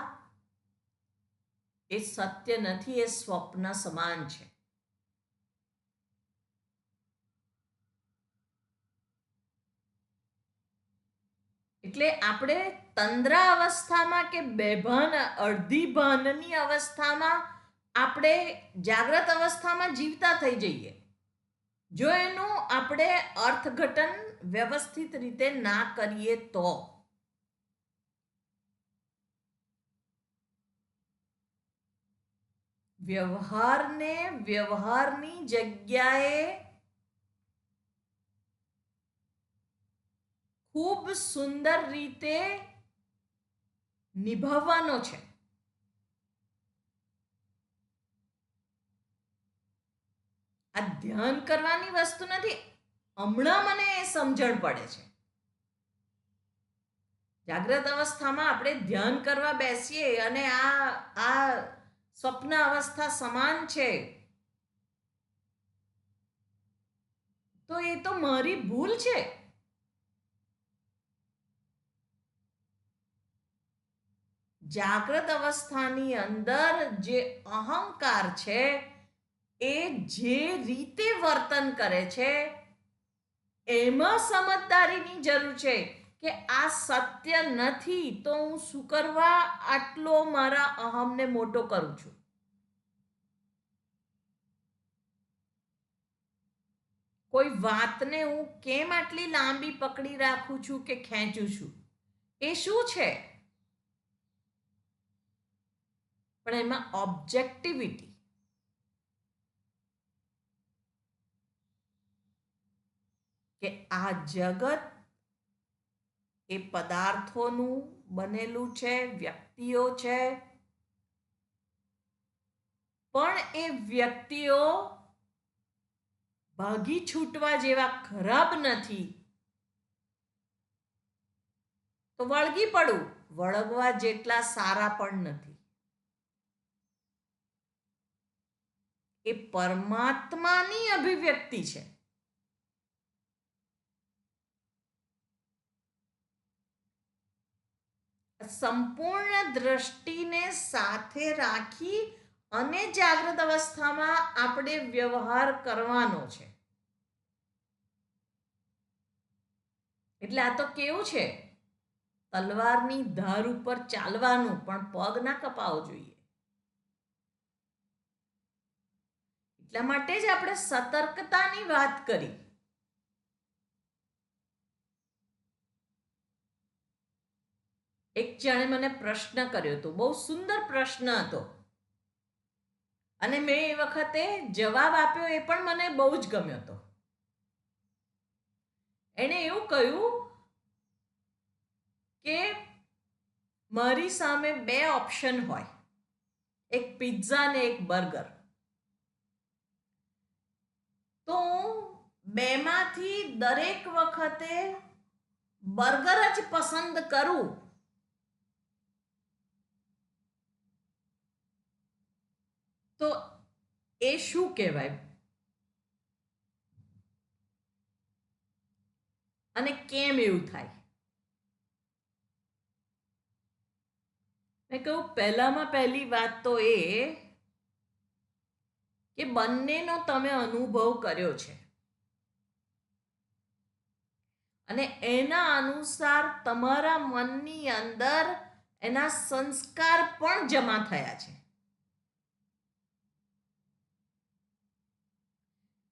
એ સત્ય નથી, એ સ્વપ્ન સમાન છે. એટલે આપણે તંદ્રા અવસ્થામાં કે બેભાન અડધી ભાનની અવસ્થામાં આપણે જાગ્રત અવસ્થામાં જીવતા થઈ જઈએ, જો એનું આપણે અર્થઘટન વ્યવસ્થિત રીતે ના કરીએ તો. વ્યવહારને વ્યવહારની જગ્યાએ ખૂબ સુંદર રીતે નિભાવવાનો છે. આ ધ્યાન કરવાની વસ્તુ નથી. હમણાં મને એ સમજણ પડે છે. જાગ્રત અવસ્થામાં આપણે ધ્યાન કરવા બેસીએ અને આ સ્વપ્ન અવસ્થા સમાન છે, તો એ તો મારી ભૂલ છે. જાગ્રત અવસ્થાની અંદર જે અહંકાર છે એ જે રીતે વર્તન કરે છે એમાં સમજદારીની જરૂર છે કે આ સત્ય નથી, તો હું શું કરવા આટલો મારા અહમને મોટો કરું છું. કોઈ વાતને હું કેમ આટલી લાંબી પકડી રાખું છું કે ખેંચું છું, એ શું છે? પણ એમાં ઓબ્જેક્ટિવિટી, કે આ જગત એ પદાર્થોનું બનેલું છે, વ્યક્તિઓ છે, પણ એ વ્યક્તિઓ ભાગી છૂટવા જેવા ખરાબ નથી, તો વળગી પડું, વળગવા જેટલા સારા પણ નથી. એ પરમાત્માની અભિવ્યક્તિ છે. સંપૂર્ણ દ્રષ્ટિને સાથે રાખી અને જાગ્રત અવસ્થામાં આપણે વ્યવહાર કરવાનો છે. એટલે આ તો કેવું છે, તલવારની ધાર ઉપર ચાલવાનું, પણ પગ ના કપાવો જોઈએ. એટલા માટે જ આપણે સતર્કતાની વાત કરી. એક જણે મને પ્રશ્ન કર્યો હતો, બહુ સુંદર પ્રશ્ન હતો, અને મેં એ વખતે જવાબ આપ્યો, એ પણ મને બહુ જ ગમ્યો હતો. એણે એવું કહ્યું કે મારી સામે 2 ઓપ્શન હોય, એક પિઝા ને એક બર્ગર, તો હું બેમાંથી દરેક વખતે બર્ગર જ પસંદ કરું તો એ શું કહેવાય અને કેમ એવું થાય? મેં કહ્યું પહેલામાં પહેલી વાત તો એ કે બંનેનો તમે અનુભવ કર્યો છે અને એના અનુસાર તમારા મનની અંદર એના સંસ્કાર પણ જમા થયા છે.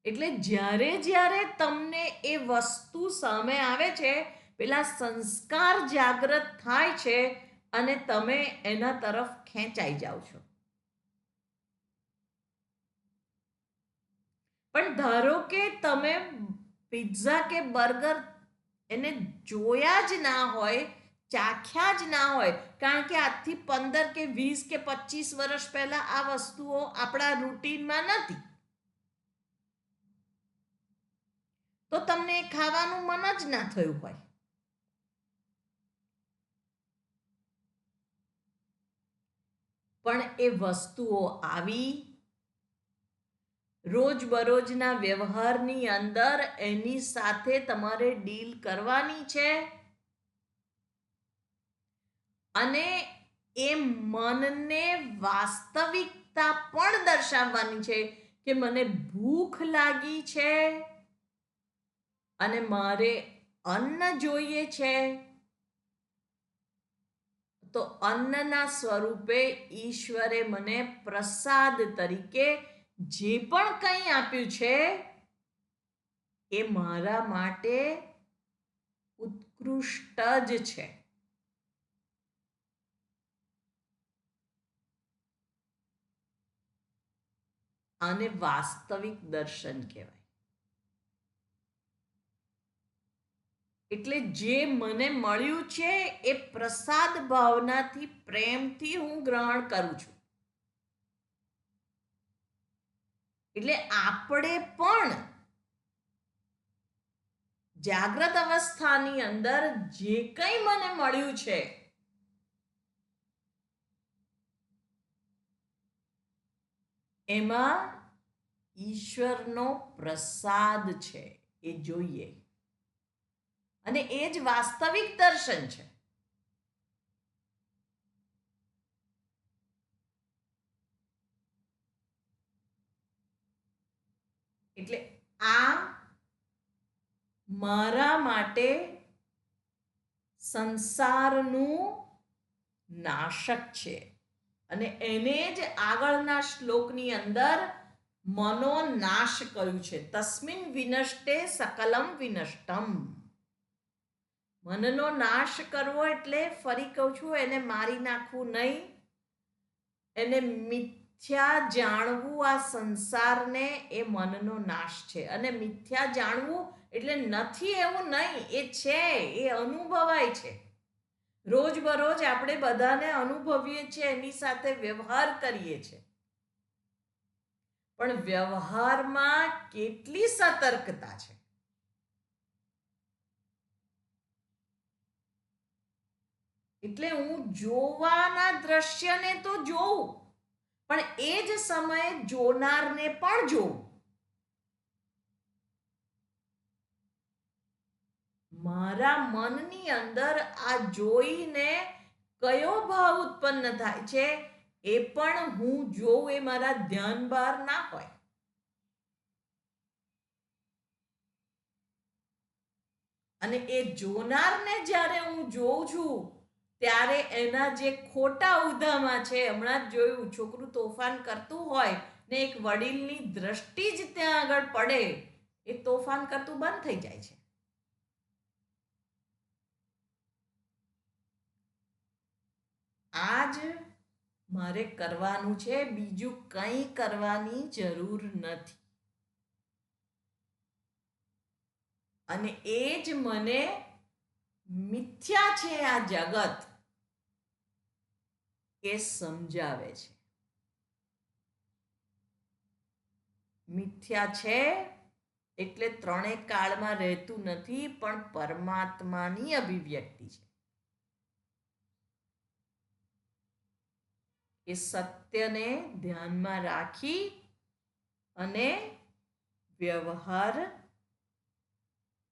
એટલે જ્યારે જ્યારે તમને એ વસ્તુ સામે આવે છે પેલા સંસ્કાર જાગૃત થાય છે અને તમે એના તરફ ખેંચાઈ જાઓ છો. પણ ધારો કે તમે પિઝા કે બર્ગર એને જોયા જ ના હોય, ચાખ્યા જ ના હોય, કારણ કે આજથી 15 કે 20 કે 25 વર્ષ પહેલા આ વસ્તુઓ આપણા રૂટીનમાં નથી, તો તમને ખાવાનું મન જ ના થયું હોય. પણ એ વસ્તુઓ આવી રોજબરોજના વ્યવહારની અંદર એની સાથે તમારે ડીલ કરવાની છે અને એ મનને વાસ્તવિકતા પણ દર્શાવવાની છે કે મને ભૂખ લાગી છે અને મારે અન્ન જોઈએ છે. તો અન્નના સ્વરૂપે ઈશ્વરે મને પ્રસાદ તરીકે જે પણ કંઈ આપ્યું છે એ મારા માટે ઉત્કૃષ્ટ જ છે. આને વાસ્તવિક દર્શન કહેવાય. એટલે જે મને મળ્યું છે એ પ્રસાદ ભાવનાથી પ્રેમથી હું ગ્રહણ કરું છું. એટલે આપણે પણ જાગ્રત અવસ્થાની અંદર જે કંઈ મને મળ્યું છે એમાં ઈશ્વરનો પ્રસાદ છે એ જોઈએ અને એ જ વાસ્તવિક દર્શન છે. એટલે આ મારા માટે સંસારનું નાશક છે અને એને જ આગળના શ્લોકની અંદર મનોનાશ કર્યું છે. તસ્મિન વિનષ્ટે સકલમ વિનષ્ટમ. મનનો નાશ કરવો એટલે ફરી કહું છું એને મારી નાખવું નહીં, એને મિથ્યા જાણવું. આ સંસારને એ મનનો નાશ છે અને મિથ્યા જાણવું એટલે નથી એવું નહીં, એ છે, એ અનુભવાય છે. રોજબરોજ આપણે બધાને અનુભવીએ છીએ, એની સાથે વ્યવહાર કરીએ છીએ, પણ વ્યવહારમાં કેટલી સતર્કતા છે. એટલે હું જોવાના દ્રશ્યને તો જોઉં, પણ એ જ સમયે જોનારને પણ જોઉં. મારા મનની અંદર આ જોઈને કયો ભાવ ઉત્પન્ન થાય છે એ પણ હું જોઉં, એ મારા ધ્યાન બહાર ના હોય. અને એ જોનારને જ્યારે હું જોઉં છું ત્યારે એના જે ખોટા ઉધામાં છે, હમણાં જ જોયું, છોકરું તોફાન કરતું હોય ને એક વડીલની દ્રષ્ટિ જ ત્યાં આગળ પડે, એ તોફાન કરતું બંધ થઈ જાય છે. આ જ મારે કરવાનું છે, બીજું કંઈ કરવાની જરૂર નથી. અને એ જ મને મિથ્યા છે આ જગત એ સમજાવે છે. મિથ્યા છે એટલે ત્રણેય કાળમાં રહેતું નથી, પણ પરમાત્માની અભિવ્યક્તિ છે. એ સત્યને ધ્યાનમાં રાખી અને વ્યવહાર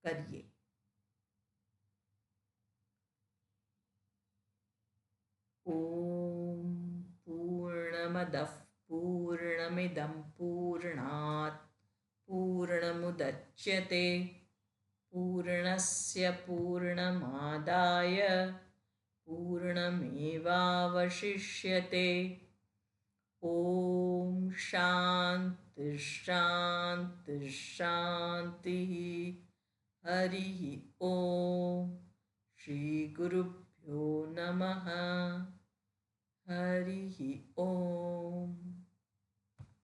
કરીએ. ઓમ પૂર્ણમદઃ પૂર્ણમિદં પૂર્ણાત પૂર્ણમુદચ્યતે પૂર્ણસ્ય પૂર્ણમાદાય પૂર્ણમેવાવશિષ્યતે. ઓમ શાંતિ શાંતિ શાંતિ. હરિ ઓમ. શ્રી ગુરુભ્યો નમઃ. હરિ ઓમ.